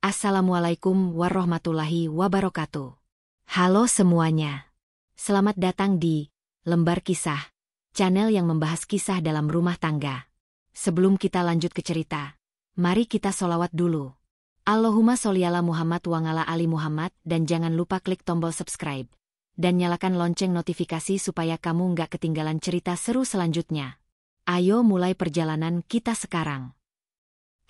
Assalamualaikum warahmatullahi wabarakatuh. Halo semuanya. Selamat datang di Lembar Kisah, channel yang membahas kisah dalam rumah tangga. Sebelum kita lanjut ke cerita, mari kita sholawat dulu. Allahumma sholli ala Muhammad wa ala ali Muhammad, dan jangan lupa klik tombol subscribe dan nyalakan lonceng notifikasi supaya kamu nggak ketinggalan cerita seru selanjutnya. Ayo mulai perjalanan kita sekarang.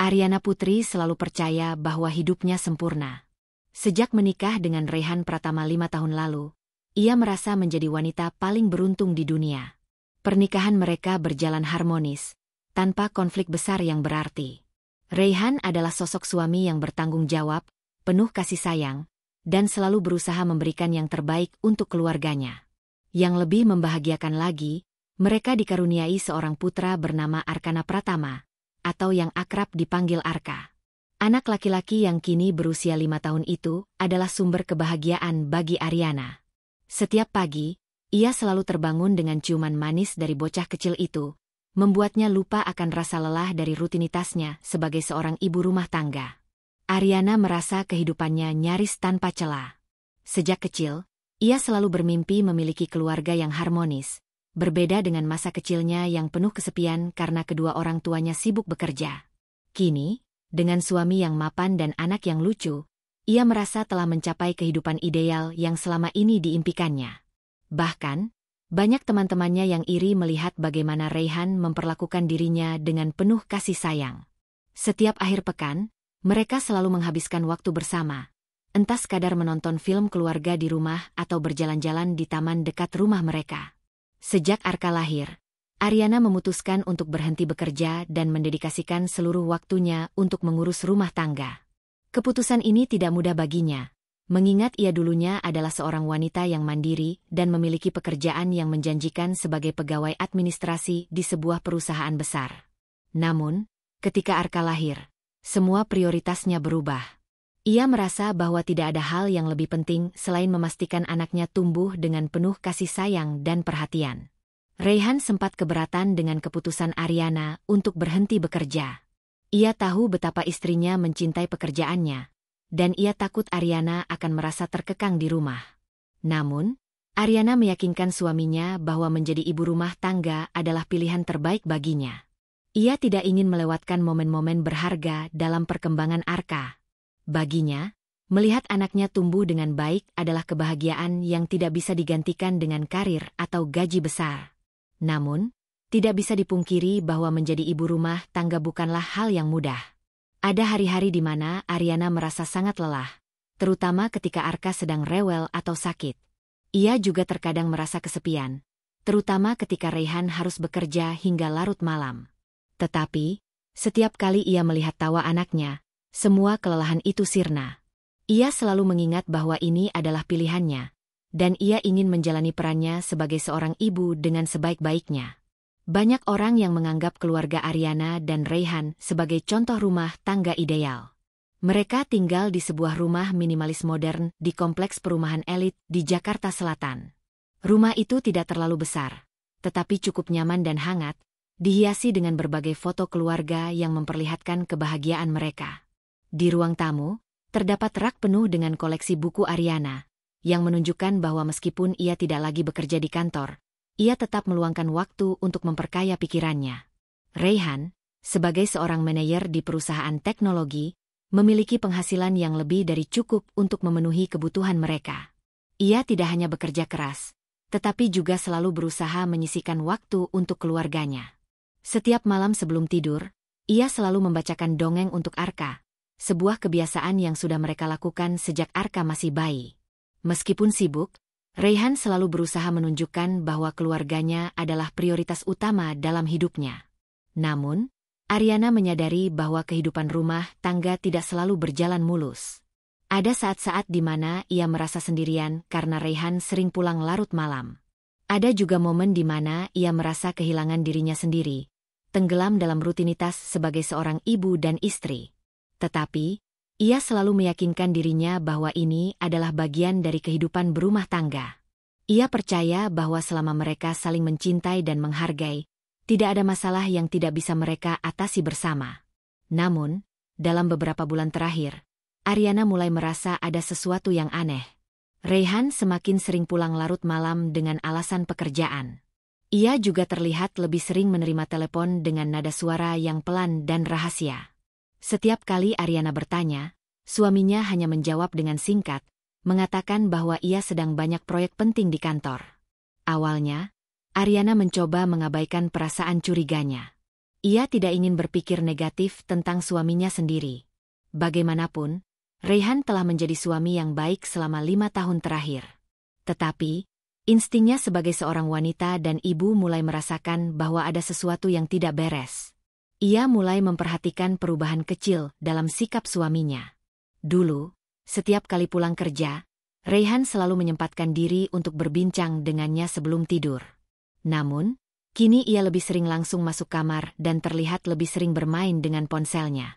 Aryana Putri selalu percaya bahwa hidupnya sempurna. Sejak menikah dengan Raihan Pratama 5 tahun lalu, ia merasa menjadi wanita paling beruntung di dunia. Pernikahan mereka berjalan harmonis, tanpa konflik besar yang berarti. Raihan adalah sosok suami yang bertanggung jawab, penuh kasih sayang, dan selalu berusaha memberikan yang terbaik untuk keluarganya. Yang lebih membahagiakan lagi, mereka dikaruniai seorang putra bernama Arkana Pratama, atau yang akrab dipanggil Arka. Anak laki-laki yang kini berusia 5 tahun itu adalah sumber kebahagiaan bagi Aryana. Setiap pagi, ia selalu terbangun dengan ciuman manis dari bocah kecil itu, membuatnya lupa akan rasa lelah dari rutinitasnya sebagai seorang ibu rumah tangga. Aryana merasa kehidupannya nyaris tanpa celah. Sejak kecil, ia selalu bermimpi memiliki keluarga yang harmonis, berbeda dengan masa kecilnya yang penuh kesepian karena kedua orang tuanya sibuk bekerja. Kini, dengan suami yang mapan dan anak yang lucu, ia merasa telah mencapai kehidupan ideal yang selama ini diimpikannya. Bahkan, banyak teman-temannya yang iri melihat bagaimana Raihan memperlakukan dirinya dengan penuh kasih sayang. Setiap akhir pekan, mereka selalu menghabiskan waktu bersama, entah sekadar menonton film keluarga di rumah atau berjalan-jalan di taman dekat rumah mereka. Sejak Arka lahir, Aryana memutuskan untuk berhenti bekerja dan mendedikasikan seluruh waktunya untuk mengurus rumah tangga. Keputusan ini tidak mudah baginya, mengingat ia dulunya adalah seorang wanita yang mandiri dan memiliki pekerjaan yang menjanjikan sebagai pegawai administrasi di sebuah perusahaan besar. Namun, ketika Arka lahir, semua prioritasnya berubah. Ia merasa bahwa tidak ada hal yang lebih penting selain memastikan anaknya tumbuh dengan penuh kasih sayang dan perhatian. Raihan sempat keberatan dengan keputusan Aryana untuk berhenti bekerja. Ia tahu betapa istrinya mencintai pekerjaannya, dan ia takut Aryana akan merasa terkekang di rumah. Namun, Aryana meyakinkan suaminya bahwa menjadi ibu rumah tangga adalah pilihan terbaik baginya. Ia tidak ingin melewatkan momen-momen berharga dalam perkembangan Arka. Baginya, melihat anaknya tumbuh dengan baik adalah kebahagiaan yang tidak bisa digantikan dengan karir atau gaji besar. Namun, tidak bisa dipungkiri bahwa menjadi ibu rumah tangga bukanlah hal yang mudah. Ada hari-hari di mana Aryana merasa sangat lelah, terutama ketika Arka sedang rewel atau sakit. Ia juga terkadang merasa kesepian, terutama ketika Raihan harus bekerja hingga larut malam. Tetapi, setiap kali ia melihat tawa anaknya, semua kelelahan itu sirna. Ia selalu mengingat bahwa ini adalah pilihannya, dan ia ingin menjalani perannya sebagai seorang ibu dengan sebaik-baiknya. Banyak orang yang menganggap keluarga Aryana dan Raihan sebagai contoh rumah tangga ideal. Mereka tinggal di sebuah rumah minimalis modern di kompleks perumahan elit di Jakarta Selatan. Rumah itu tidak terlalu besar, tetapi cukup nyaman dan hangat, dihiasi dengan berbagai foto keluarga yang memperlihatkan kebahagiaan mereka. Di ruang tamu, terdapat rak penuh dengan koleksi buku Aryana, yang menunjukkan bahwa meskipun ia tidak lagi bekerja di kantor, ia tetap meluangkan waktu untuk memperkaya pikirannya. Raihan, sebagai seorang manajer di perusahaan teknologi, memiliki penghasilan yang lebih dari cukup untuk memenuhi kebutuhan mereka. Ia tidak hanya bekerja keras, tetapi juga selalu berusaha menyisihkan waktu untuk keluarganya. Setiap malam sebelum tidur, ia selalu membacakan dongeng untuk Arka, sebuah kebiasaan yang sudah mereka lakukan sejak Arka masih bayi. Meskipun sibuk, Raihan selalu berusaha menunjukkan bahwa keluarganya adalah prioritas utama dalam hidupnya. Namun, Aryana menyadari bahwa kehidupan rumah tangga tidak selalu berjalan mulus. Ada saat-saat di mana ia merasa sendirian karena Raihan sering pulang larut malam. Ada juga momen di mana ia merasa kehilangan dirinya sendiri, tenggelam dalam rutinitas sebagai seorang ibu dan istri. Tetapi, ia selalu meyakinkan dirinya bahwa ini adalah bagian dari kehidupan berumah tangga. Ia percaya bahwa selama mereka saling mencintai dan menghargai, tidak ada masalah yang tidak bisa mereka atasi bersama. Namun, dalam beberapa bulan terakhir, Ariana mulai merasa ada sesuatu yang aneh. Raihan semakin sering pulang larut malam dengan alasan pekerjaan. Ia juga terlihat lebih sering menerima telepon dengan nada suara yang pelan dan rahasia. Setiap kali Ariana bertanya, suaminya hanya menjawab dengan singkat, mengatakan bahwa ia sedang banyak proyek penting di kantor. Awalnya, Ariana mencoba mengabaikan perasaan curiganya. Ia tidak ingin berpikir negatif tentang suaminya sendiri. Bagaimanapun, Raihan telah menjadi suami yang baik selama 5 tahun terakhir. Tetapi, instingnya sebagai seorang wanita dan ibu mulai merasakan bahwa ada sesuatu yang tidak beres. Ia mulai memperhatikan perubahan kecil dalam sikap suaminya. Dulu, setiap kali pulang kerja, Raihan selalu menyempatkan diri untuk berbincang dengannya sebelum tidur. Namun, kini ia lebih sering langsung masuk kamar dan terlihat lebih sering bermain dengan ponselnya.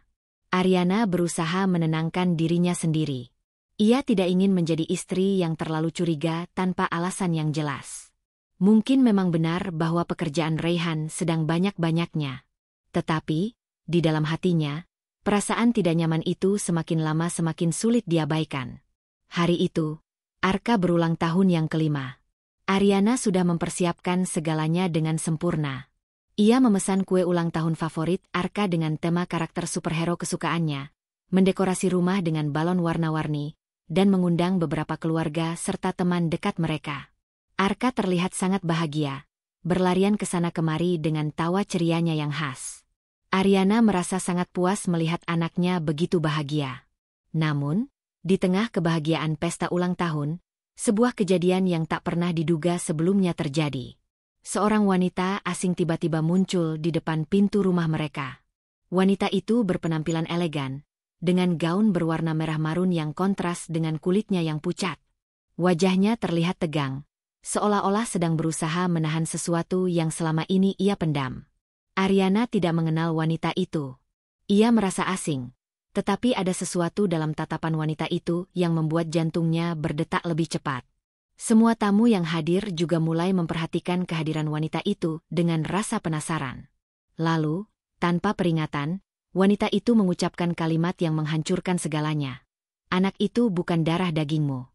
Ariana berusaha menenangkan dirinya sendiri. Ia tidak ingin menjadi istri yang terlalu curiga tanpa alasan yang jelas. Mungkin memang benar bahwa pekerjaan Raihan sedang banyak-banyaknya. Tetapi, di dalam hatinya, perasaan tidak nyaman itu semakin lama semakin sulit diabaikan. Hari itu, Arka berulang tahun yang kelima. Ariana sudah mempersiapkan segalanya dengan sempurna. Ia memesan kue ulang tahun favorit Arka dengan tema karakter superhero kesukaannya, mendekorasi rumah dengan balon warna-warni, dan mengundang beberapa keluarga serta teman dekat mereka. Arka terlihat sangat bahagia, berlarian ke sana kemari dengan tawa cerianya yang khas. Ariana merasa sangat puas melihat anaknya begitu bahagia. Namun, di tengah kebahagiaan pesta ulang tahun, sebuah kejadian yang tak pernah diduga sebelumnya terjadi. Seorang wanita asing tiba-tiba muncul di depan pintu rumah mereka. Wanita itu berpenampilan elegan, dengan gaun berwarna merah marun yang kontras dengan kulitnya yang pucat. Wajahnya terlihat tegang, seolah-olah sedang berusaha menahan sesuatu yang selama ini ia pendam. Ariana tidak mengenal wanita itu. Ia merasa asing, tetapi ada sesuatu dalam tatapan wanita itu yang membuat jantungnya berdetak lebih cepat. Semua tamu yang hadir juga mulai memperhatikan kehadiran wanita itu dengan rasa penasaran. Lalu, tanpa peringatan, wanita itu mengucapkan kalimat yang menghancurkan segalanya. Anak itu bukan darah dagingmu.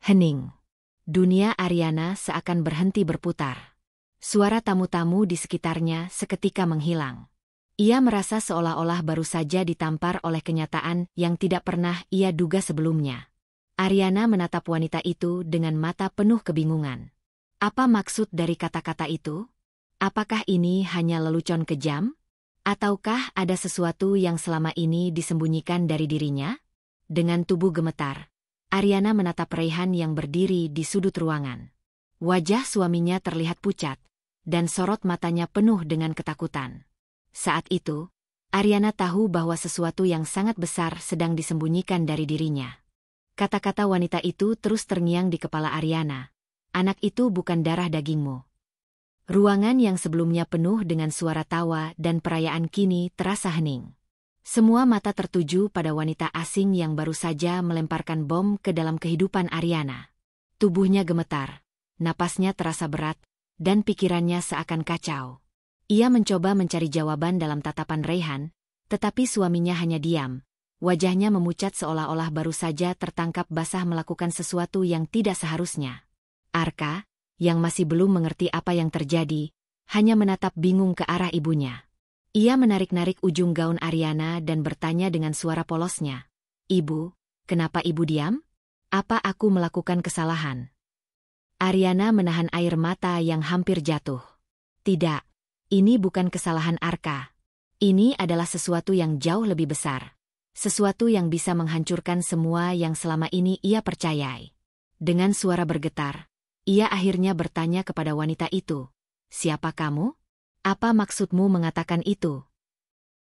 Hening. Dunia Ariana seakan berhenti berputar. Suara tamu-tamu di sekitarnya seketika menghilang. Ia merasa seolah-olah baru saja ditampar oleh kenyataan yang tidak pernah ia duga sebelumnya. Ariana menatap wanita itu dengan mata penuh kebingungan. Apa maksud dari kata-kata itu? Apakah ini hanya lelucon kejam? Ataukah ada sesuatu yang selama ini disembunyikan dari dirinya? Dengan tubuh gemetar, Ariana menatap Raihan yang berdiri di sudut ruangan. Wajah suaminya terlihat pucat, dan sorot matanya penuh dengan ketakutan. Saat itu, Ariana tahu bahwa sesuatu yang sangat besar sedang disembunyikan dari dirinya. Kata-kata wanita itu terus terngiang di kepala Ariana. Anak itu bukan darah dagingmu. Ruangan yang sebelumnya penuh dengan suara tawa dan perayaan kini terasa hening. Semua mata tertuju pada wanita asing yang baru saja melemparkan bom ke dalam kehidupan Ariana. Tubuhnya gemetar, napasnya terasa berat, dan pikirannya seakan kacau. Ia mencoba mencari jawaban dalam tatapan Raihan, tetapi suaminya hanya diam. Wajahnya memucat seolah-olah baru saja tertangkap basah melakukan sesuatu yang tidak seharusnya. Arka, yang masih belum mengerti apa yang terjadi, hanya menatap bingung ke arah ibunya. Ia menarik-narik ujung gaun Ariana dan bertanya dengan suara polosnya. "Ibu, kenapa ibu diam? Apa aku melakukan kesalahan?" Ariana menahan air mata yang hampir jatuh. "Tidak, ini bukan kesalahan Arka. Ini adalah sesuatu yang jauh lebih besar. Sesuatu yang bisa menghancurkan semua yang selama ini ia percayai." Dengan suara bergetar, ia akhirnya bertanya kepada wanita itu, "Siapa kamu? Apa maksudmu mengatakan itu?"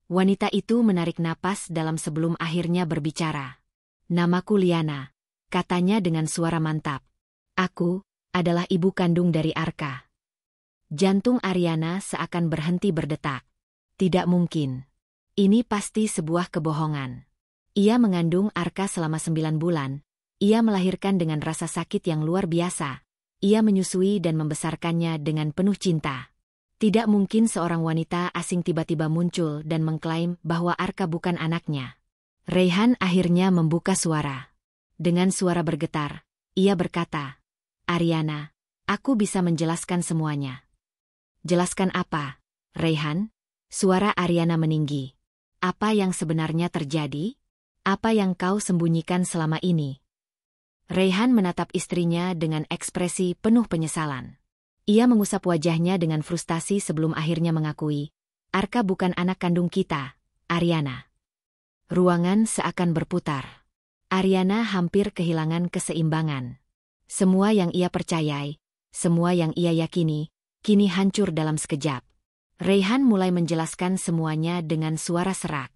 Wanita itu menarik napas dalam sebelum akhirnya berbicara. "Namaku Liana," katanya dengan suara mantap. "Aku adalah ibu kandung dari Arka." Jantung Ariana seakan berhenti berdetak. Tidak mungkin. Ini pasti sebuah kebohongan. Ia mengandung Arka selama 9 bulan. Ia melahirkan dengan rasa sakit yang luar biasa. Ia menyusui dan membesarkannya dengan penuh cinta. Tidak mungkin seorang wanita asing tiba-tiba muncul dan mengklaim bahwa Arka bukan anaknya. Raihan akhirnya membuka suara. Dengan suara bergetar, ia berkata, "Ariana, aku bisa menjelaskan semuanya." "Jelaskan apa, Raihan?" Suara Ariana meninggi. "Apa yang sebenarnya terjadi? Apa yang kau sembunyikan selama ini?" Raihan menatap istrinya dengan ekspresi penuh penyesalan. Ia mengusap wajahnya dengan frustasi sebelum akhirnya mengakui, "Arka bukan anak kandung kita, Ariana." Ruangan seakan berputar. Ariana hampir kehilangan keseimbangan. Semua yang ia percayai, semua yang ia yakini, kini hancur dalam sekejap. Raihan mulai menjelaskan semuanya dengan suara serak.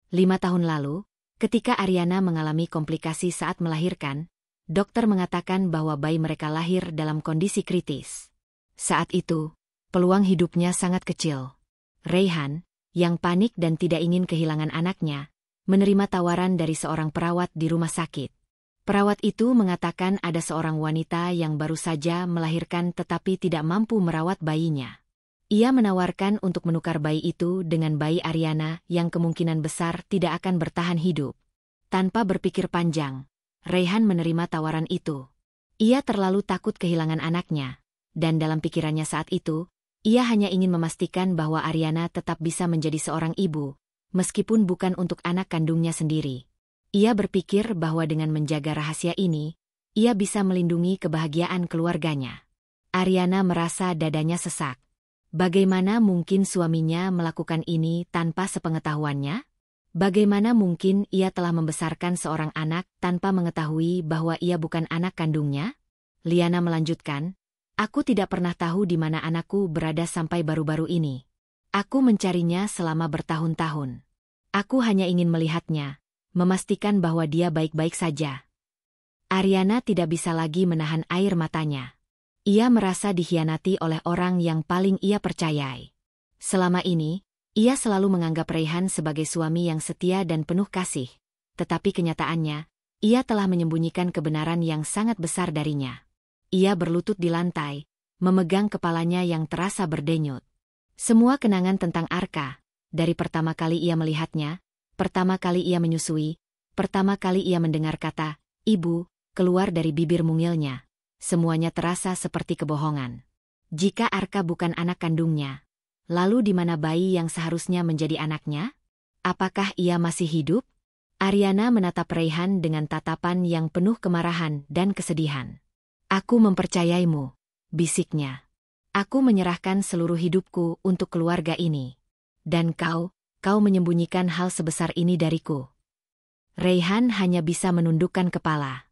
5 tahun lalu, ketika Ariana mengalami komplikasi saat melahirkan, dokter mengatakan bahwa bayi mereka lahir dalam kondisi kritis. Saat itu, peluang hidupnya sangat kecil. Raihan, yang panik dan tidak ingin kehilangan anaknya, menerima tawaran dari seorang perawat di rumah sakit. Perawat itu mengatakan ada seorang wanita yang baru saja melahirkan tetapi tidak mampu merawat bayinya. Ia menawarkan untuk menukar bayi itu dengan bayi Ariana yang kemungkinan besar tidak akan bertahan hidup. Tanpa berpikir panjang, Raihan menerima tawaran itu. Ia terlalu takut kehilangan anaknya, dan dalam pikirannya saat itu, ia hanya ingin memastikan bahwa Ariana tetap bisa menjadi seorang ibu, meskipun bukan untuk anak kandungnya sendiri. Ia berpikir bahwa dengan menjaga rahasia ini, ia bisa melindungi kebahagiaan keluarganya. Ariana merasa dadanya sesak. Bagaimana mungkin suaminya melakukan ini tanpa sepengetahuannya? Bagaimana mungkin ia telah membesarkan seorang anak tanpa mengetahui bahwa ia bukan anak kandungnya? Liana melanjutkan, "Aku tidak pernah tahu di mana anakku berada sampai baru-baru ini. Aku mencarinya selama bertahun-tahun. Aku hanya ingin melihatnya, memastikan bahwa dia baik-baik saja." Ariana tidak bisa lagi menahan air matanya. Ia merasa dikhianati oleh orang yang paling ia percayai. Selama ini, ia selalu menganggap Raihan sebagai suami yang setia dan penuh kasih. Tetapi kenyataannya, ia telah menyembunyikan kebenaran yang sangat besar darinya. Ia berlutut di lantai, memegang kepalanya yang terasa berdenyut. Semua kenangan tentang Arka, dari pertama kali ia melihatnya, pertama kali ia menyusui, pertama kali ia mendengar kata, "Ibu," keluar dari bibir mungilnya. Semuanya terasa seperti kebohongan. Jika Arka bukan anak kandungnya, lalu di mana bayi yang seharusnya menjadi anaknya? Apakah ia masih hidup? Ariana menatap Raihan dengan tatapan yang penuh kemarahan dan kesedihan. "Aku mempercayaimu," bisiknya. "Aku menyerahkan seluruh hidupku untuk keluarga ini. Dan kau menyembunyikan hal sebesar ini dariku." Raihan hanya bisa menundukkan kepala.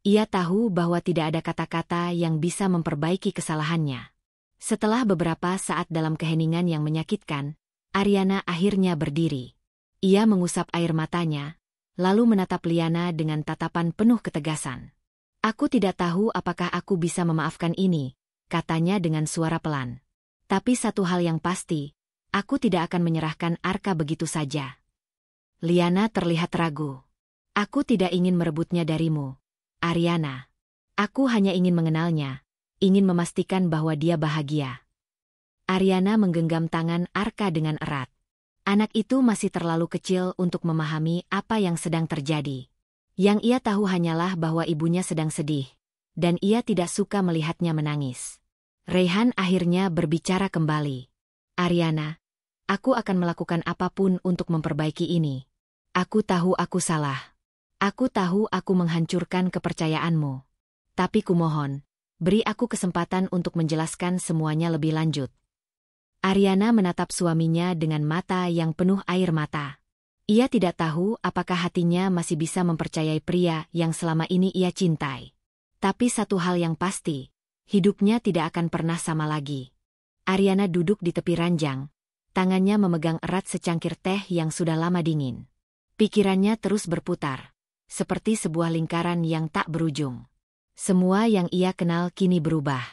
Ia tahu bahwa tidak ada kata-kata yang bisa memperbaiki kesalahannya. Setelah beberapa saat dalam keheningan yang menyakitkan, Ariana akhirnya berdiri. Ia mengusap air matanya, lalu menatap Liana dengan tatapan penuh ketegasan. "Aku tidak tahu apakah aku bisa memaafkan ini," katanya dengan suara pelan. "Tapi satu hal yang pasti, aku tidak akan menyerahkan Arka begitu saja." Liana terlihat ragu. "Aku tidak ingin merebutnya darimu, Ariana. Aku hanya ingin mengenalnya, ingin memastikan bahwa dia bahagia." Ariana menggenggam tangan Arka dengan erat. Anak itu masih terlalu kecil untuk memahami apa yang sedang terjadi. Yang ia tahu hanyalah bahwa ibunya sedang sedih, dan ia tidak suka melihatnya menangis. Raihan akhirnya berbicara kembali. "Ariana, aku akan melakukan apapun untuk memperbaiki ini. Aku tahu aku salah. Aku tahu aku menghancurkan kepercayaanmu. Tapi kumohon, beri aku kesempatan untuk menjelaskan semuanya lebih lanjut." Ariana menatap suaminya dengan mata yang penuh air mata. Ia tidak tahu apakah hatinya masih bisa mempercayai pria yang selama ini ia cintai. Tapi satu hal yang pasti, hidupnya tidak akan pernah sama lagi. Ariana duduk di tepi ranjang, tangannya memegang erat secangkir teh yang sudah lama dingin. Pikirannya terus berputar, seperti sebuah lingkaran yang tak berujung. Semua yang ia kenal kini berubah.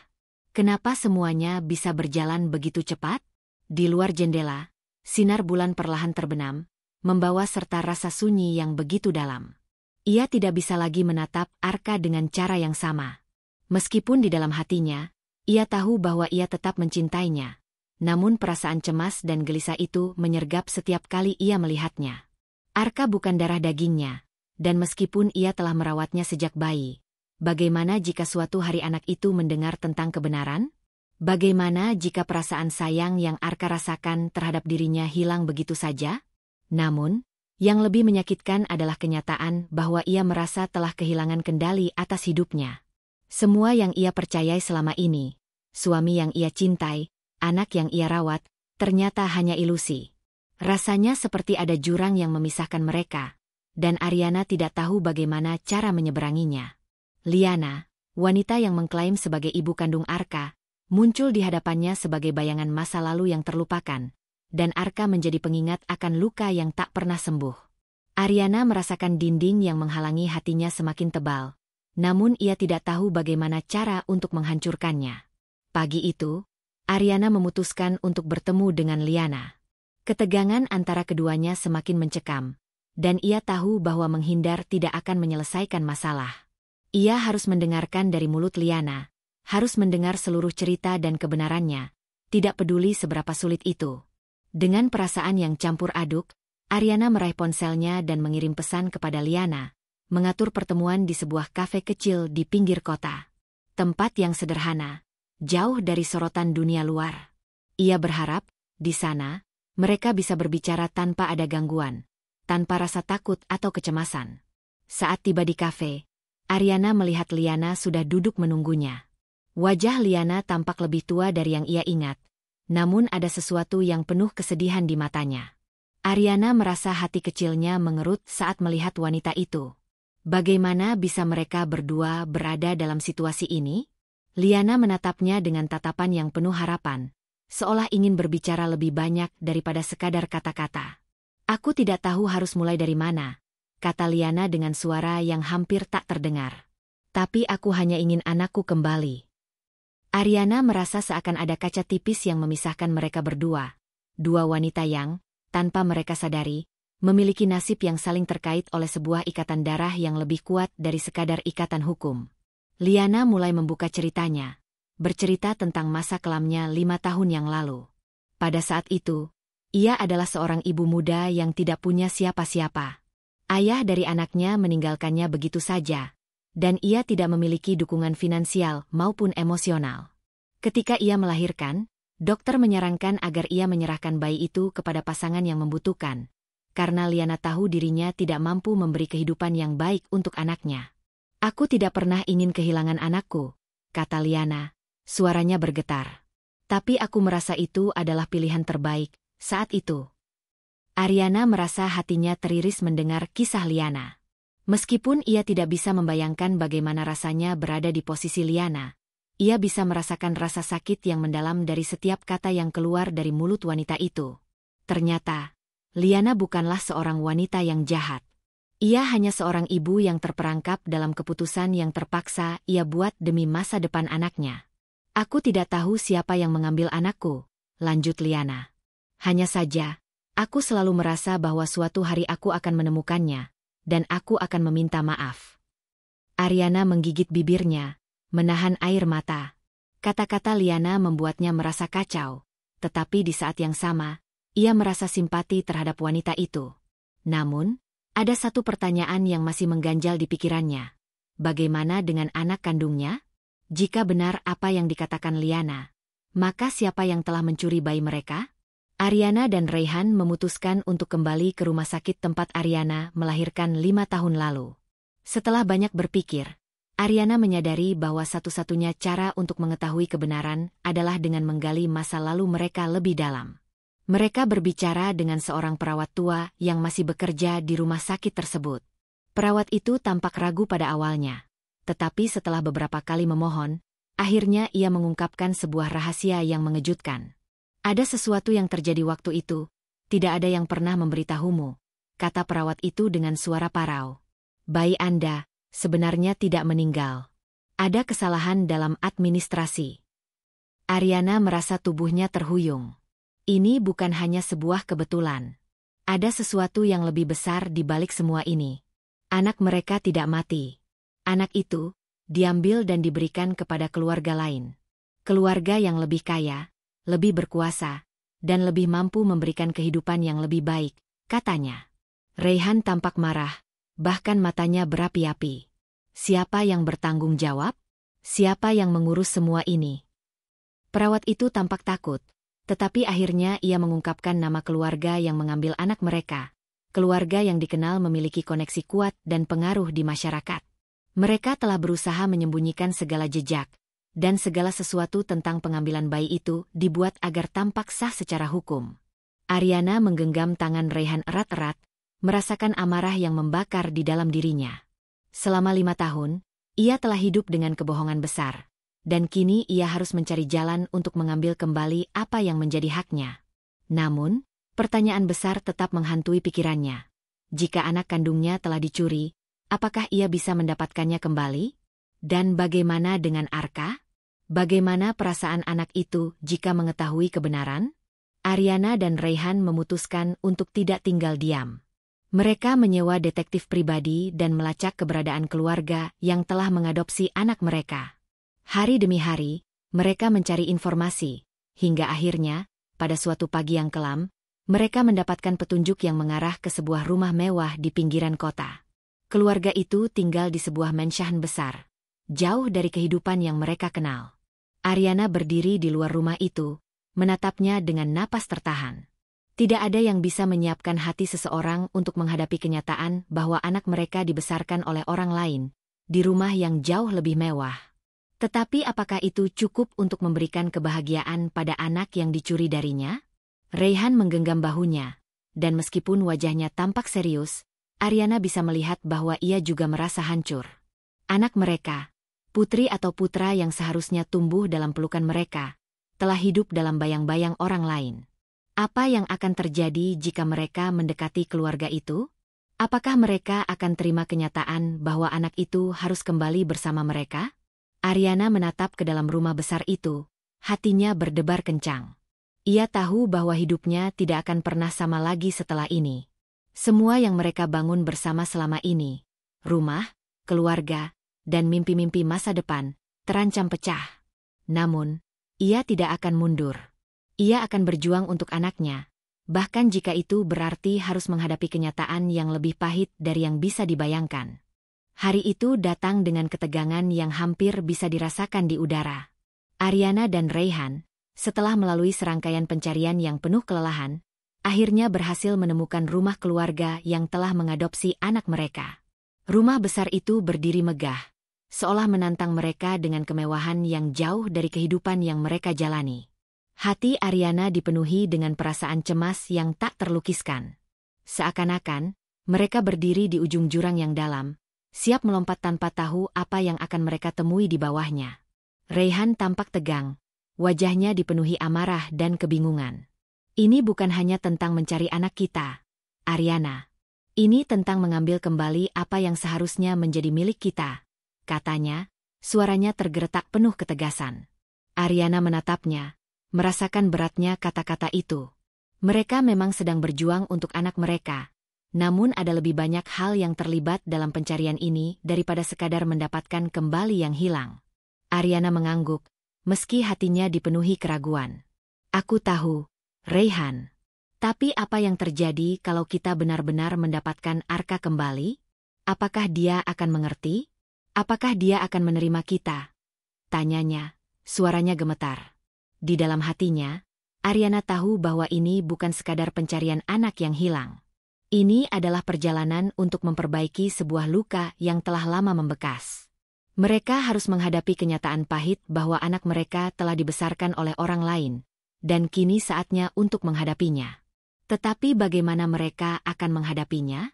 Kenapa semuanya bisa berjalan begitu cepat? Di luar jendela, sinar bulan perlahan terbenam, membawa serta rasa sunyi yang begitu dalam. Ia tidak bisa lagi menatap Arka dengan cara yang sama. Meskipun di dalam hatinya, ia tahu bahwa ia tetap mencintainya. Namun perasaan cemas dan gelisah itu menyergap setiap kali ia melihatnya. Arka bukan darah dagingnya, dan meskipun ia telah merawatnya sejak bayi, bagaimana jika suatu hari anak itu mendengar tentang kebenaran? Bagaimana jika perasaan sayang yang Arka rasakan terhadap dirinya hilang begitu saja? Namun, yang lebih menyakitkan adalah kenyataan bahwa ia merasa telah kehilangan kendali atas hidupnya. Semua yang ia percayai selama ini, suami yang ia cintai, anak yang ia rawat, ternyata hanya ilusi. Rasanya seperti ada jurang yang memisahkan mereka, dan Ariana tidak tahu bagaimana cara menyeberanginya. Liana, wanita yang mengklaim sebagai ibu kandung Arka, muncul di hadapannya sebagai bayangan masa lalu yang terlupakan, dan Arka menjadi pengingat akan luka yang tak pernah sembuh. Ariana merasakan dinding yang menghalangi hatinya semakin tebal, namun ia tidak tahu bagaimana cara untuk menghancurkannya. Pagi itu, Ariana memutuskan untuk bertemu dengan Liana. Ketegangan antara keduanya semakin mencekam, dan ia tahu bahwa menghindar tidak akan menyelesaikan masalah. Ia harus mendengarkan dari mulut Liana, harus mendengar seluruh cerita dan kebenarannya, tidak peduli seberapa sulit itu. Dengan perasaan yang campur aduk, Ariana meraih ponselnya dan mengirim pesan kepada Liana, mengatur pertemuan di sebuah kafe kecil di pinggir kota. Tempat yang sederhana, jauh dari sorotan dunia luar. Ia berharap, di sana, mereka bisa berbicara tanpa ada gangguan, tanpa rasa takut atau kecemasan. Saat tiba di kafe, Ariana melihat Liana sudah duduk menunggunya. Wajah Liana tampak lebih tua dari yang ia ingat, namun ada sesuatu yang penuh kesedihan di matanya. Ariana merasa hati kecilnya mengerut saat melihat wanita itu. Bagaimana bisa mereka berdua berada dalam situasi ini? Liana menatapnya dengan tatapan yang penuh harapan, seolah ingin berbicara lebih banyak daripada sekadar kata-kata. Aku tidak tahu harus mulai dari mana, kata Liana dengan suara yang hampir tak terdengar. Tapi aku hanya ingin anakku kembali. Ariana merasa seakan ada kaca tipis yang memisahkan mereka berdua. Dua wanita yang, tanpa mereka sadari, memiliki nasib yang saling terkait oleh sebuah ikatan darah yang lebih kuat dari sekadar ikatan hukum. Liana mulai membuka ceritanya, bercerita tentang masa kelamnya 5 tahun yang lalu. Pada saat itu, ia adalah seorang ibu muda yang tidak punya siapa-siapa. Ayah dari anaknya meninggalkannya begitu saja, dan ia tidak memiliki dukungan finansial maupun emosional. Ketika ia melahirkan, dokter menyarankan agar ia menyerahkan bayi itu kepada pasangan yang membutuhkan, karena Liana tahu dirinya tidak mampu memberi kehidupan yang baik untuk anaknya. Aku tidak pernah ingin kehilangan anakku, kata Liana, suaranya bergetar. Tapi aku merasa itu adalah pilihan terbaik saat itu. Ariana merasa hatinya teriris mendengar kisah Liana. Meskipun ia tidak bisa membayangkan bagaimana rasanya berada di posisi Liana, ia bisa merasakan rasa sakit yang mendalam dari setiap kata yang keluar dari mulut wanita itu. Ternyata, Liana bukanlah seorang wanita yang jahat. Ia hanya seorang ibu yang terperangkap dalam keputusan yang terpaksa ia buat demi masa depan anaknya. Aku tidak tahu siapa yang mengambil anakku, lanjut Liana. Hanya saja, aku selalu merasa bahwa suatu hari aku akan menemukannya, dan aku akan meminta maaf. Ariana menggigit bibirnya, menahan air mata. Kata-kata Liana membuatnya merasa kacau, tetapi di saat yang sama, ia merasa simpati terhadap wanita itu. Namun, ada satu pertanyaan yang masih mengganjal di pikirannya. Bagaimana dengan anak kandungnya? Jika benar apa yang dikatakan Liana, maka siapa yang telah mencuri bayi mereka? Ariana dan Raihan memutuskan untuk kembali ke rumah sakit tempat Ariana melahirkan 5 tahun lalu. Setelah banyak berpikir, Ariana menyadari bahwa satu-satunya cara untuk mengetahui kebenaran adalah dengan menggali masa lalu mereka lebih dalam. Mereka berbicara dengan seorang perawat tua yang masih bekerja di rumah sakit tersebut. Perawat itu tampak ragu pada awalnya, tetapi setelah beberapa kali memohon, akhirnya ia mengungkapkan sebuah rahasia yang mengejutkan. Ada sesuatu yang terjadi waktu itu, tidak ada yang pernah memberitahumu, kata perawat itu dengan suara parau. Bayi Anda sebenarnya tidak meninggal. Ada kesalahan dalam administrasi. Ariana merasa tubuhnya terhuyung. Ini bukan hanya sebuah kebetulan. Ada sesuatu yang lebih besar di balik semua ini. Anak mereka tidak mati. Anak itu diambil dan diberikan kepada keluarga lain. Keluarga yang lebih kaya, lebih berkuasa, dan lebih mampu memberikan kehidupan yang lebih baik, katanya. Raihan tampak marah, bahkan matanya berapi-api. Siapa yang bertanggung jawab? Siapa yang mengurus semua ini? Perawat itu tampak takut, tetapi akhirnya ia mengungkapkan nama keluarga yang mengambil anak mereka. Keluarga yang dikenal memiliki koneksi kuat dan pengaruh di masyarakat. Mereka telah berusaha menyembunyikan segala jejak, dan segala sesuatu tentang pengambilan bayi itu dibuat agar tampak sah secara hukum. Ariana menggenggam tangan Raihan erat-erat, merasakan amarah yang membakar di dalam dirinya. Selama 5 tahun, ia telah hidup dengan kebohongan besar, dan kini ia harus mencari jalan untuk mengambil kembali apa yang menjadi haknya. Namun, pertanyaan besar tetap menghantui pikirannya. Jika anak kandungnya telah dicuri, apakah ia bisa mendapatkannya kembali? Dan bagaimana dengan Arka? Bagaimana perasaan anak itu jika mengetahui kebenaran? Ariana dan Raihan memutuskan untuk tidak tinggal diam. Mereka menyewa detektif pribadi dan melacak keberadaan keluarga yang telah mengadopsi anak mereka. Hari demi hari, mereka mencari informasi, hingga akhirnya, pada suatu pagi yang kelam, mereka mendapatkan petunjuk yang mengarah ke sebuah rumah mewah di pinggiran kota. Keluarga itu tinggal di sebuah mensyahan besar, jauh dari kehidupan yang mereka kenal. Ariana berdiri di luar rumah itu, menatapnya dengan napas tertahan. Tidak ada yang bisa menyiapkan hati seseorang untuk menghadapi kenyataan bahwa anak mereka dibesarkan oleh orang lain, di rumah yang jauh lebih mewah. Tetapi apakah itu cukup untuk memberikan kebahagiaan pada anak yang dicuri darinya? Raihan menggenggam bahunya, dan meskipun wajahnya tampak serius, Ariana bisa melihat bahwa ia juga merasa hancur. Anak mereka, putri atau putra yang seharusnya tumbuh dalam pelukan mereka, telah hidup dalam bayang-bayang orang lain. Apa yang akan terjadi jika mereka mendekati keluarga itu? Apakah mereka akan terima kenyataan bahwa anak itu harus kembali bersama mereka? Ariana menatap ke dalam rumah besar itu, hatinya berdebar kencang. Ia tahu bahwa hidupnya tidak akan pernah sama lagi setelah ini. Semua yang mereka bangun bersama selama ini, rumah, keluarga, dan mimpi-mimpi masa depan, terancam pecah. Namun, ia tidak akan mundur. Ia akan berjuang untuk anaknya, bahkan jika itu berarti harus menghadapi kenyataan yang lebih pahit dari yang bisa dibayangkan. Hari itu datang dengan ketegangan yang hampir bisa dirasakan di udara. Ariana dan Raihan, setelah melalui serangkaian pencarian yang penuh kelelahan, akhirnya berhasil menemukan rumah keluarga yang telah mengadopsi anak mereka. Rumah besar itu berdiri megah, seolah menantang mereka dengan kemewahan yang jauh dari kehidupan yang mereka jalani. Hati Ariana dipenuhi dengan perasaan cemas yang tak terlukiskan. Seakan-akan, mereka berdiri di ujung jurang yang dalam, siap melompat tanpa tahu apa yang akan mereka temui di bawahnya. Raihan tampak tegang, wajahnya dipenuhi amarah dan kebingungan. Ini bukan hanya tentang mencari anak kita, Ariana. Ini tentang mengambil kembali apa yang seharusnya menjadi milik kita, katanya, suaranya tergeretak penuh ketegasan. Ariana menatapnya, merasakan beratnya kata-kata itu. Mereka memang sedang berjuang untuk anak mereka, namun ada lebih banyak hal yang terlibat dalam pencarian ini daripada sekadar mendapatkan kembali yang hilang. Ariana mengangguk, meski hatinya dipenuhi keraguan. Aku tahu, Raihan. Tapi apa yang terjadi kalau kita benar-benar mendapatkan Arka kembali? Apakah dia akan mengerti? Apakah dia akan menerima kita? Tanyanya, suaranya gemetar. Di dalam hatinya, Ariana tahu bahwa ini bukan sekadar pencarian anak yang hilang. Ini adalah perjalanan untuk memperbaiki sebuah luka yang telah lama membekas. Mereka harus menghadapi kenyataan pahit bahwa anak mereka telah dibesarkan oleh orang lain, dan kini saatnya untuk menghadapinya. Tetapi bagaimana mereka akan menghadapinya?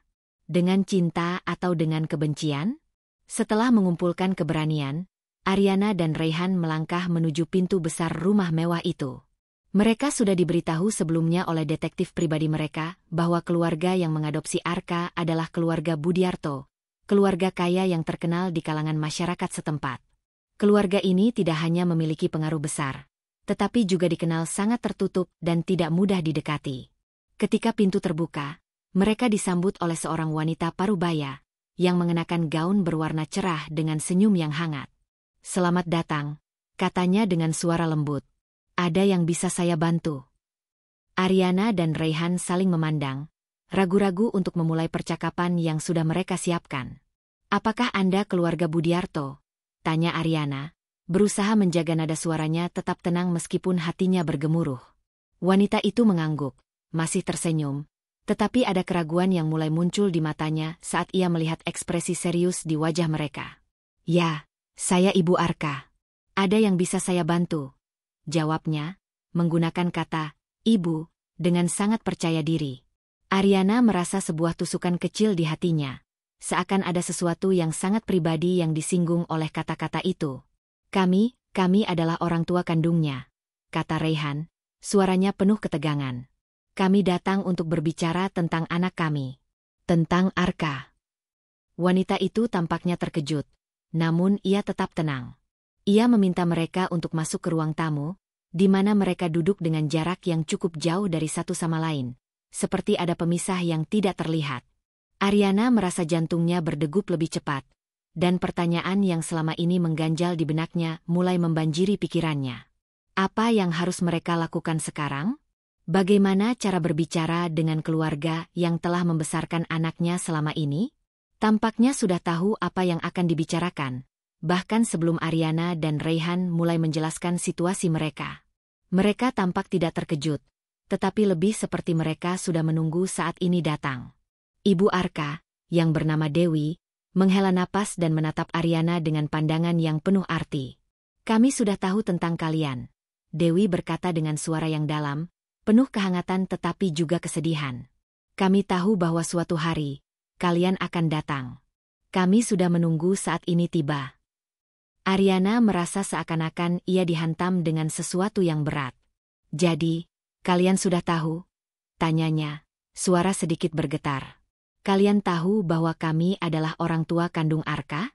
Dengan cinta atau dengan kebencian? Setelah mengumpulkan keberanian, Ariana dan Raihan melangkah menuju pintu besar rumah mewah itu. Mereka sudah diberitahu sebelumnya oleh detektif pribadi mereka bahwa keluarga yang mengadopsi Arka adalah keluarga Budiarto, keluarga kaya yang terkenal di kalangan masyarakat setempat. Keluarga ini tidak hanya memiliki pengaruh besar, tetapi juga dikenal sangat tertutup dan tidak mudah didekati. Ketika pintu terbuka, mereka disambut oleh seorang wanita parubaya yang mengenakan gaun berwarna cerah dengan senyum yang hangat. "Selamat datang," katanya dengan suara lembut. "Ada yang bisa saya bantu?" Ariana dan Raihan saling memandang, ragu-ragu untuk memulai percakapan yang sudah mereka siapkan. "Apakah Anda keluarga Budiarto?" tanya Ariana, berusaha menjaga nada suaranya tetap tenang meskipun hatinya bergemuruh. Wanita itu mengangguk, masih tersenyum, tetapi ada keraguan yang mulai muncul di matanya saat ia melihat ekspresi serius di wajah mereka. "Ya, saya Ibu Arka. Ada yang bisa saya bantu?" jawabnya, menggunakan kata "ibu" dengan sangat percaya diri. Ariana merasa sebuah tusukan kecil di hatinya, seakan ada sesuatu yang sangat pribadi yang disinggung oleh kata-kata itu. Kami adalah orang tua kandungnya," kata Raihan, suaranya penuh ketegangan. "Kami datang untuk berbicara tentang anak kami. Tentang Arka." Wanita itu tampaknya terkejut, namun ia tetap tenang. Ia meminta mereka untuk masuk ke ruang tamu, di mana mereka duduk dengan jarak yang cukup jauh dari satu sama lain, seperti ada pemisah yang tidak terlihat. Ariana merasa jantungnya berdegup lebih cepat, dan pertanyaan yang selama ini mengganjal di benaknya mulai membanjiri pikirannya. Apa yang harus mereka lakukan sekarang? Bagaimana cara berbicara dengan keluarga yang telah membesarkan anaknya selama ini? Tampaknya sudah tahu apa yang akan dibicarakan, bahkan sebelum Ariana dan Raihan mulai menjelaskan situasi mereka. Mereka tampak tidak terkejut, tetapi lebih seperti mereka sudah menunggu saat ini datang. Ibu Arka, yang bernama Dewi, menghela napas dan menatap Ariana dengan pandangan yang penuh arti. "Kami sudah tahu tentang kalian," Dewi berkata dengan suara yang dalam, penuh kehangatan tetapi juga kesedihan. "Kami tahu bahwa suatu hari, kalian akan datang. Kami sudah menunggu saat ini tiba." Ariana merasa seakan-akan ia dihantam dengan sesuatu yang berat. "Jadi, kalian sudah tahu?" tanyanya, suara sedikit bergetar. "Kalian tahu bahwa kami adalah orang tua kandung Arka?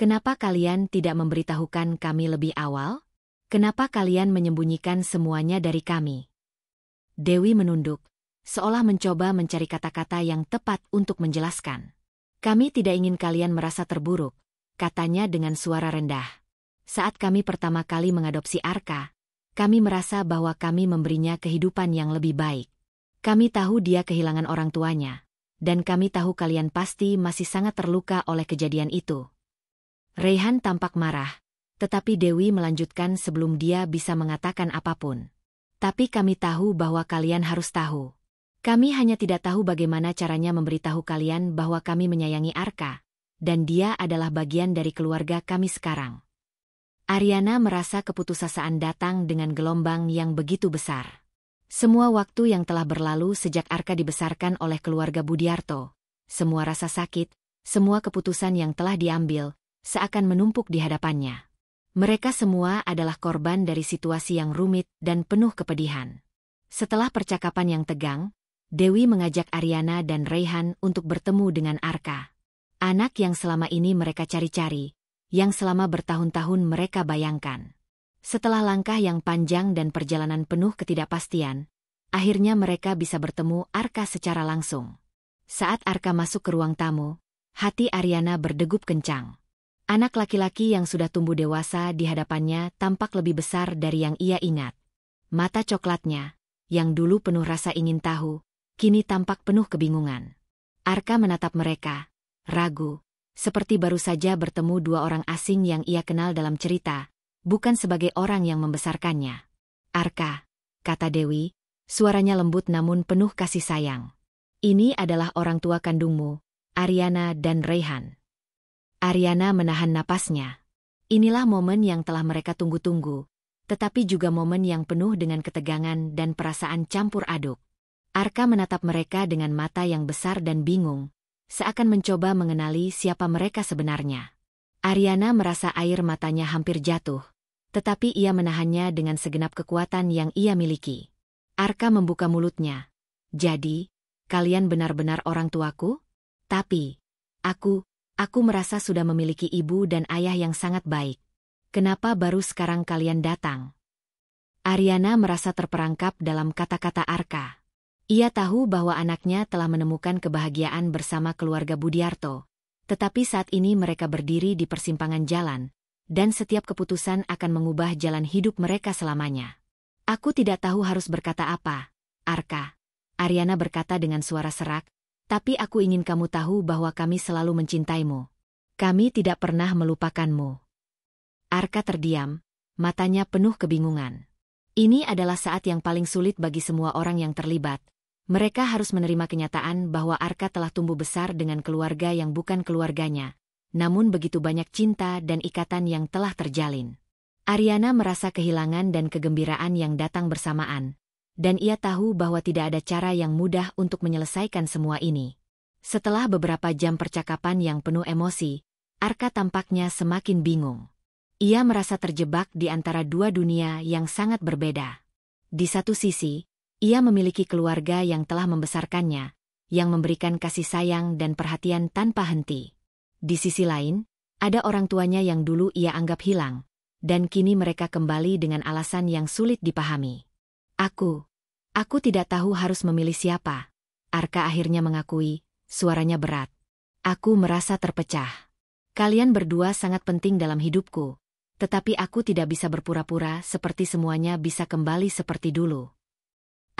Kenapa kalian tidak memberitahukan kami lebih awal? Kenapa kalian menyembunyikan semuanya dari kami?" Dewi menunduk, seolah mencoba mencari kata-kata yang tepat untuk menjelaskan. "Kami tidak ingin kalian merasa terburuk," katanya dengan suara rendah. "Saat kami pertama kali mengadopsi Arka, kami merasa bahwa kami memberinya kehidupan yang lebih baik. Kami tahu dia kehilangan orang tuanya, dan kami tahu kalian pasti masih sangat terluka oleh kejadian itu." Raihan tampak marah, tetapi Dewi melanjutkan sebelum dia bisa mengatakan apapun. "Tapi kami tahu bahwa kalian harus tahu. Kami hanya tidak tahu bagaimana caranya memberitahu kalian bahwa kami menyayangi Arka, dan dia adalah bagian dari keluarga kami sekarang." Ariana merasa keputusasaan datang dengan gelombang yang begitu besar. Semua waktu yang telah berlalu sejak Arka dibesarkan oleh keluarga Budiarto, semua rasa sakit, semua keputusan yang telah diambil, seakan menumpuk di hadapannya. Mereka semua adalah korban dari situasi yang rumit dan penuh kepedihan. Setelah percakapan yang tegang, Dewi mengajak Ariana dan Raihan untuk bertemu dengan Arka. Anak yang selama ini mereka cari-cari, yang selama bertahun-tahun mereka bayangkan. Setelah langkah yang panjang dan perjalanan penuh ketidakpastian, akhirnya mereka bisa bertemu Arka secara langsung. Saat Arka masuk ke ruang tamu, hati Ariana berdegup kencang. Anak laki-laki yang sudah tumbuh dewasa di hadapannya tampak lebih besar dari yang ia ingat. Mata coklatnya, yang dulu penuh rasa ingin tahu, kini tampak penuh kebingungan. Arka menatap mereka, ragu, seperti baru saja bertemu dua orang asing yang ia kenal dalam cerita, bukan sebagai orang yang membesarkannya. "Arka," kata Dewi, suaranya lembut namun penuh kasih sayang. "Ini adalah orang tua kandungmu, Ariana dan Raihan." Ariana menahan napasnya. Inilah momen yang telah mereka tunggu-tunggu, tetapi juga momen yang penuh dengan ketegangan dan perasaan campur aduk. Arka menatap mereka dengan mata yang besar dan bingung, seakan mencoba mengenali siapa mereka sebenarnya. Ariana merasa air matanya hampir jatuh, tetapi ia menahannya dengan segenap kekuatan yang ia miliki. Arka membuka mulutnya. "Jadi, kalian benar-benar orang tuaku? Tapi, Aku merasa sudah memiliki ibu dan ayah yang sangat baik. Kenapa baru sekarang kalian datang?" Ariana merasa terperangkap dalam kata-kata Arka. Ia tahu bahwa anaknya telah menemukan kebahagiaan bersama keluarga Budiarto, tetapi saat ini mereka berdiri di persimpangan jalan, dan setiap keputusan akan mengubah jalan hidup mereka selamanya. "Aku tidak tahu harus berkata apa, Arka," Ariana berkata dengan suara serak, Tapi aku ingin kamu tahu bahwa kami selalu mencintaimu. Kami tidak pernah melupakanmu. Arka terdiam, matanya penuh kebingungan. Ini adalah saat yang paling sulit bagi semua orang yang terlibat. Mereka harus menerima kenyataan bahwa Arka telah tumbuh besar dengan keluarga yang bukan keluarganya. Namun begitu banyak cinta dan ikatan yang telah terjalin. Ariana merasa kehilangan dan kegembiraan yang datang bersamaan. Dan ia tahu bahwa tidak ada cara yang mudah untuk menyelesaikan semua ini. Setelah beberapa jam percakapan yang penuh emosi, Arka tampaknya semakin bingung. Ia merasa terjebak di antara dua dunia yang sangat berbeda. Di satu sisi, ia memiliki keluarga yang telah membesarkannya, yang memberikan kasih sayang dan perhatian tanpa henti. Di sisi lain, ada orang tuanya yang dulu ia anggap hilang, dan kini mereka kembali dengan alasan yang sulit dipahami. Aku tidak tahu harus memilih siapa. Arka akhirnya mengakui, suaranya berat. Aku merasa terpecah. Kalian berdua sangat penting dalam hidupku, tetapi aku tidak bisa berpura-pura seperti semuanya bisa kembali seperti dulu.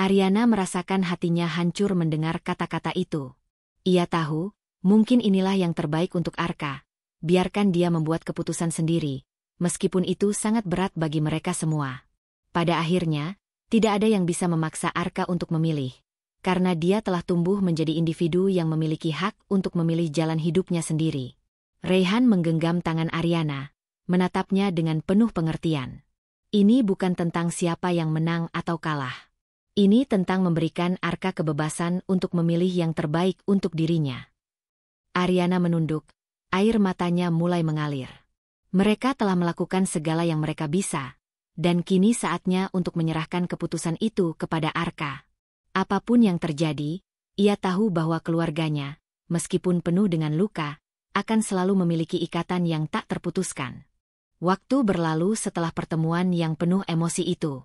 Ariana merasakan hatinya hancur mendengar kata-kata itu. Ia tahu, mungkin inilah yang terbaik untuk Arka. Biarkan dia membuat keputusan sendiri, meskipun itu sangat berat bagi mereka semua. Pada akhirnya, tidak ada yang bisa memaksa Arka untuk memilih, karena dia telah tumbuh menjadi individu yang memiliki hak untuk memilih jalan hidupnya sendiri. Reyhan menggenggam tangan Ariana, menatapnya dengan penuh pengertian. Ini bukan tentang siapa yang menang atau kalah. Ini tentang memberikan Arka kebebasan untuk memilih yang terbaik untuk dirinya. Ariana menunduk, air matanya mulai mengalir. Mereka telah melakukan segala yang mereka bisa. Dan kini saatnya untuk menyerahkan keputusan itu kepada Arka. Apapun yang terjadi, ia tahu bahwa keluarganya, meskipun penuh dengan luka, akan selalu memiliki ikatan yang tak terputuskan. Waktu berlalu setelah pertemuan yang penuh emosi itu.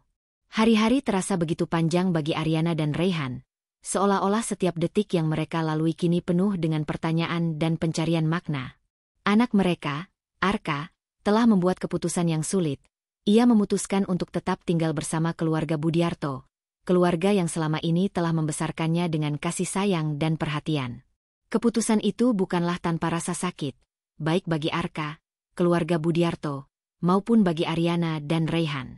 Hari-hari terasa begitu panjang bagi Ariana dan Reyhan, seolah-olah setiap detik yang mereka lalui kini penuh dengan pertanyaan dan pencarian makna. Anak mereka, Arka, telah membuat keputusan yang sulit. Ia memutuskan untuk tetap tinggal bersama keluarga Budiarto, keluarga yang selama ini telah membesarkannya dengan kasih sayang dan perhatian. Keputusan itu bukanlah tanpa rasa sakit, baik bagi Arka, keluarga Budiarto, maupun bagi Ariana dan Reyhan.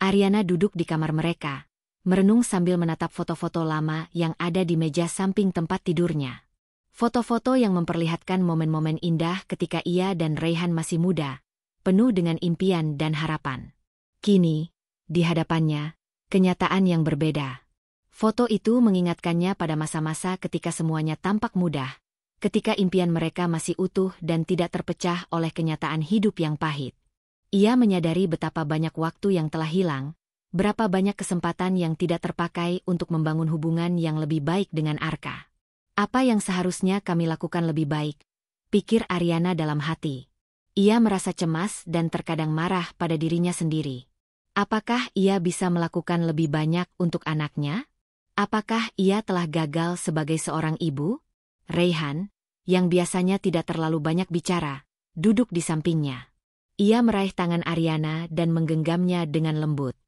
Ariana duduk di kamar mereka, merenung sambil menatap foto-foto lama yang ada di meja samping tempat tidurnya. Foto-foto yang memperlihatkan momen-momen indah ketika ia dan Reyhan masih muda, penuh dengan impian dan harapan. Kini, di hadapannya, kenyataan yang berbeda. Foto itu mengingatkannya pada masa-masa ketika semuanya tampak mudah, ketika impian mereka masih utuh dan tidak terpecah oleh kenyataan hidup yang pahit. Ia menyadari betapa banyak waktu yang telah hilang, berapa banyak kesempatan yang tidak terpakai untuk membangun hubungan yang lebih baik dengan Arka. Apa yang seharusnya kami lakukan lebih baik? Pikir Ariana dalam hati. Ia merasa cemas dan terkadang marah pada dirinya sendiri. Apakah ia bisa melakukan lebih banyak untuk anaknya? Apakah ia telah gagal sebagai seorang ibu? Reyhan, yang biasanya tidak terlalu banyak bicara, duduk di sampingnya. Ia meraih tangan Ariana dan menggenggamnya dengan lembut.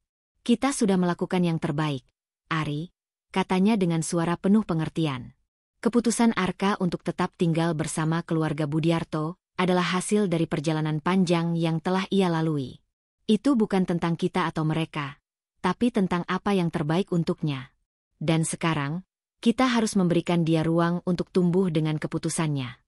Kita sudah melakukan yang terbaik, Ari, katanya dengan suara penuh pengertian. Keputusan Arka untuk tetap tinggal bersama keluarga Budiarto adalah hasil dari perjalanan panjang yang telah ia lalui. Itu bukan tentang kita atau mereka, tapi tentang apa yang terbaik untuknya. Dan sekarang, kita harus memberikan dia ruang untuk tumbuh dengan keputusannya.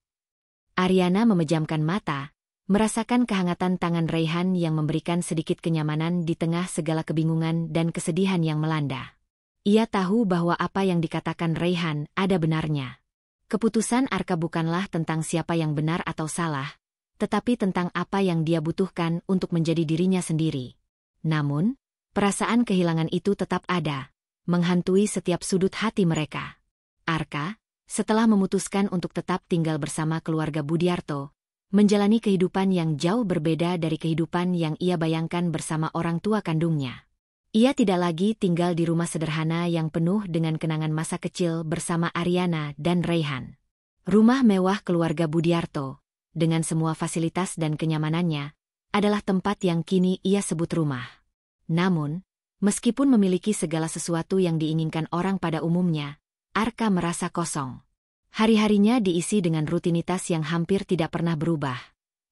Ariana memejamkan mata, merasakan kehangatan tangan Reyhan yang memberikan sedikit kenyamanan di tengah segala kebingungan dan kesedihan yang melanda. Ia tahu bahwa apa yang dikatakan Reyhan ada benarnya. Keputusan Arka bukanlah tentang siapa yang benar atau salah, tetapi tentang apa yang dia butuhkan untuk menjadi dirinya sendiri. Namun, perasaan kehilangan itu tetap ada, menghantui setiap sudut hati mereka. Arka, setelah memutuskan untuk tetap tinggal bersama keluarga Budiarto, menjalani kehidupan yang jauh berbeda dari kehidupan yang ia bayangkan bersama orang tua kandungnya. Ia tidak lagi tinggal di rumah sederhana yang penuh dengan kenangan masa kecil bersama Ariana dan Reyhan. Rumah mewah keluarga Budiarto, dengan semua fasilitas dan kenyamanannya, adalah tempat yang kini ia sebut rumah. Namun, meskipun memiliki segala sesuatu yang diinginkan orang pada umumnya, Arka merasa kosong. Hari-harinya diisi dengan rutinitas yang hampir tidak pernah berubah.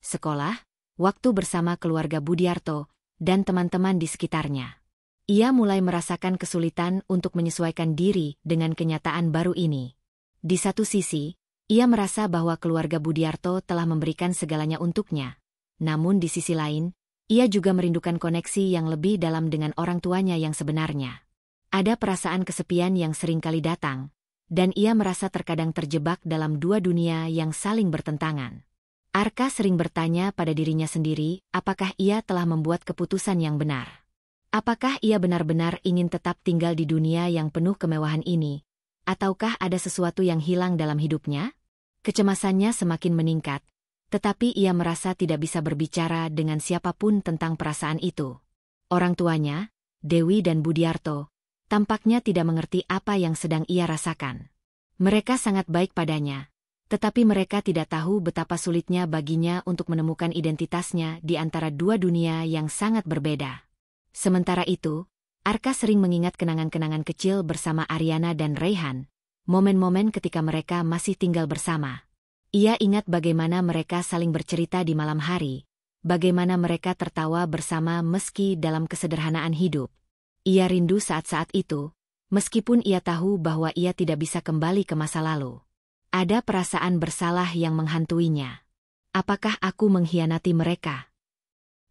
Sekolah, waktu bersama keluarga Budiarto, dan teman-teman di sekitarnya. Ia mulai merasakan kesulitan untuk menyesuaikan diri dengan kenyataan baru ini. Di satu sisi, ia merasa bahwa keluarga Budiarto telah memberikan segalanya untuknya. Namun di sisi lain, ia juga merindukan koneksi yang lebih dalam dengan orang tuanya yang sebenarnya. Ada perasaan kesepian yang seringkali datang, dan ia merasa terkadang terjebak dalam dua dunia yang saling bertentangan. Arka sering bertanya pada dirinya sendiri, apakah ia telah membuat keputusan yang benar? Apakah ia benar-benar ingin tetap tinggal di dunia yang penuh kemewahan ini? Ataukah ada sesuatu yang hilang dalam hidupnya? Kecemasannya semakin meningkat, tetapi ia merasa tidak bisa berbicara dengan siapapun tentang perasaan itu. Orang tuanya, Dewi dan Budiarto, tampaknya tidak mengerti apa yang sedang ia rasakan. Mereka sangat baik padanya, tetapi mereka tidak tahu betapa sulitnya baginya untuk menemukan identitasnya di antara dua dunia yang sangat berbeda. Sementara itu, Arka sering mengingat kenangan-kenangan kecil bersama Ariana dan Raihan, momen-momen ketika mereka masih tinggal bersama. Ia ingat bagaimana mereka saling bercerita di malam hari, bagaimana mereka tertawa bersama meski dalam kesederhanaan hidup. Ia rindu saat-saat itu, meskipun ia tahu bahwa ia tidak bisa kembali ke masa lalu. Ada perasaan bersalah yang menghantuinya. Apakah aku mengkhianati mereka?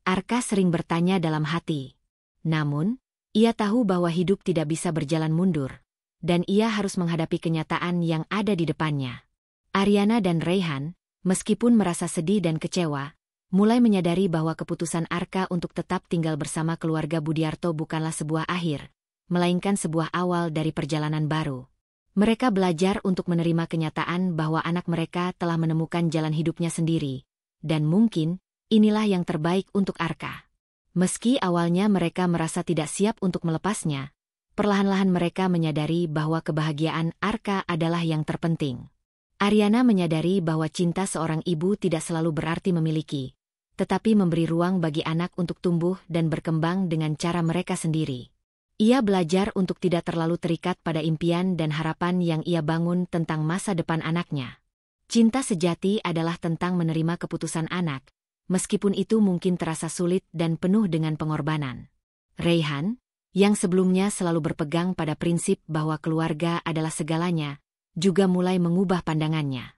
Arka sering bertanya dalam hati. Namun, ia tahu bahwa hidup tidak bisa berjalan mundur, dan ia harus menghadapi kenyataan yang ada di depannya. Ariana dan Raihan, meskipun merasa sedih dan kecewa, mulai menyadari bahwa keputusan Arka untuk tetap tinggal bersama keluarga Budiarto bukanlah sebuah akhir, melainkan sebuah awal dari perjalanan baru. Mereka belajar untuk menerima kenyataan bahwa anak mereka telah menemukan jalan hidupnya sendiri, dan mungkin inilah yang terbaik untuk Arka. Meski awalnya mereka merasa tidak siap untuk melepasnya, perlahan-lahan mereka menyadari bahwa kebahagiaan Arka adalah yang terpenting. Ariana menyadari bahwa cinta seorang ibu tidak selalu berarti memiliki, tetapi memberi ruang bagi anak untuk tumbuh dan berkembang dengan cara mereka sendiri. Ia belajar untuk tidak terlalu terikat pada impian dan harapan yang ia bangun tentang masa depan anaknya. Cinta sejati adalah tentang menerima keputusan anak, meskipun itu mungkin terasa sulit dan penuh dengan pengorbanan. Raihan, yang sebelumnya selalu berpegang pada prinsip bahwa keluarga adalah segalanya, juga mulai mengubah pandangannya.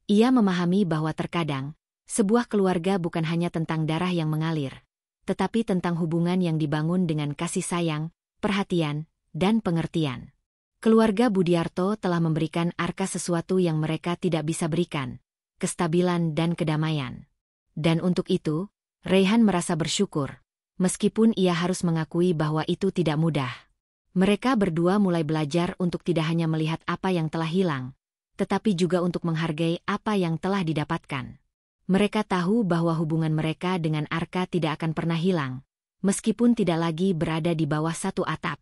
Ia memahami bahwa terkadang, sebuah keluarga bukan hanya tentang darah yang mengalir, tetapi tentang hubungan yang dibangun dengan kasih sayang, perhatian, dan pengertian. Keluarga Budiarto telah memberikan Arka sesuatu yang mereka tidak bisa berikan, kestabilan dan kedamaian. Dan untuk itu, Raihan merasa bersyukur, meskipun ia harus mengakui bahwa itu tidak mudah. Mereka berdua mulai belajar untuk tidak hanya melihat apa yang telah hilang, tetapi juga untuk menghargai apa yang telah didapatkan. Mereka tahu bahwa hubungan mereka dengan Arka tidak akan pernah hilang, meskipun tidak lagi berada di bawah satu atap.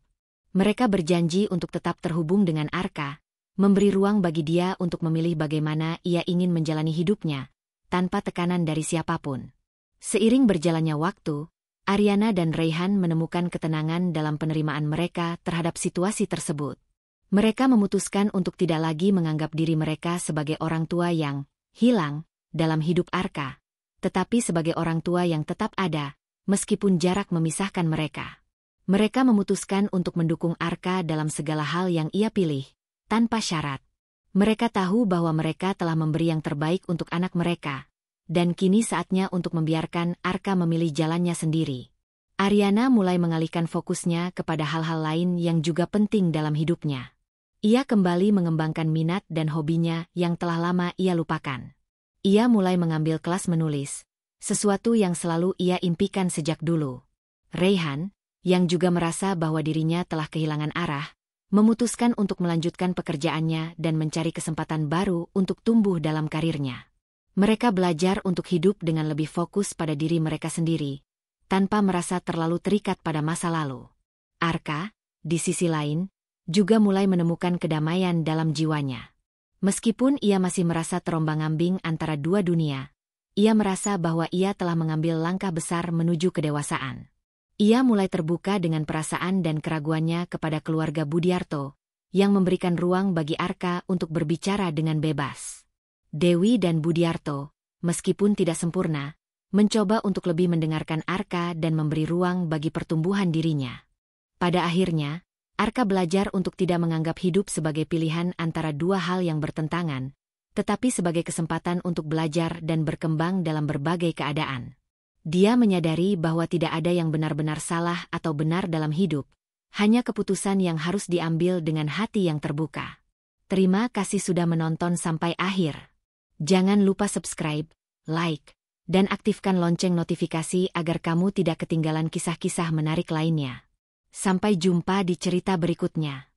Mereka berjanji untuk tetap terhubung dengan Arka, memberi ruang bagi dia untuk memilih bagaimana ia ingin menjalani hidupnya, tanpa tekanan dari siapapun. Seiring berjalannya waktu, Ariana dan Raihan menemukan ketenangan dalam penerimaan mereka terhadap situasi tersebut. Mereka memutuskan untuk tidak lagi menganggap diri mereka sebagai orang tua yang hilang dalam hidup Arka, tetapi sebagai orang tua yang tetap ada, meskipun jarak memisahkan mereka. Mereka memutuskan untuk mendukung Arka dalam segala hal yang ia pilih, tanpa syarat. Mereka tahu bahwa mereka telah memberi yang terbaik untuk anak mereka, dan kini saatnya untuk membiarkan Arka memilih jalannya sendiri. Ariana mulai mengalihkan fokusnya kepada hal-hal lain yang juga penting dalam hidupnya. Ia kembali mengembangkan minat dan hobinya yang telah lama ia lupakan. Ia mulai mengambil kelas menulis, sesuatu yang selalu ia impikan sejak dulu. Raihan, yang juga merasa bahwa dirinya telah kehilangan arah, memutuskan untuk melanjutkan pekerjaannya dan mencari kesempatan baru untuk tumbuh dalam karirnya. Mereka belajar untuk hidup dengan lebih fokus pada diri mereka sendiri, tanpa merasa terlalu terikat pada masa lalu. Arka, di sisi lain, juga mulai menemukan kedamaian dalam jiwanya. Meskipun ia masih merasa terombang-ambing antara dua dunia, ia merasa bahwa ia telah mengambil langkah besar menuju kedewasaan. Ia mulai terbuka dengan perasaan dan keraguannya kepada keluarga Budiarto, yang memberikan ruang bagi Arka untuk berbicara dengan bebas. Dewi dan Budiarto, meskipun tidak sempurna, mencoba untuk lebih mendengarkan Arka dan memberi ruang bagi pertumbuhan dirinya. Pada akhirnya, Arka belajar untuk tidak menganggap hidup sebagai pilihan antara dua hal yang bertentangan, tetapi sebagai kesempatan untuk belajar dan berkembang dalam berbagai keadaan. Dia menyadari bahwa tidak ada yang benar-benar salah atau benar dalam hidup, hanya keputusan yang harus diambil dengan hati yang terbuka. Terima kasih sudah menonton sampai akhir. Jangan lupa subscribe, like, dan aktifkan lonceng notifikasi agar kamu tidak ketinggalan kisah-kisah menarik lainnya. Sampai jumpa di cerita berikutnya.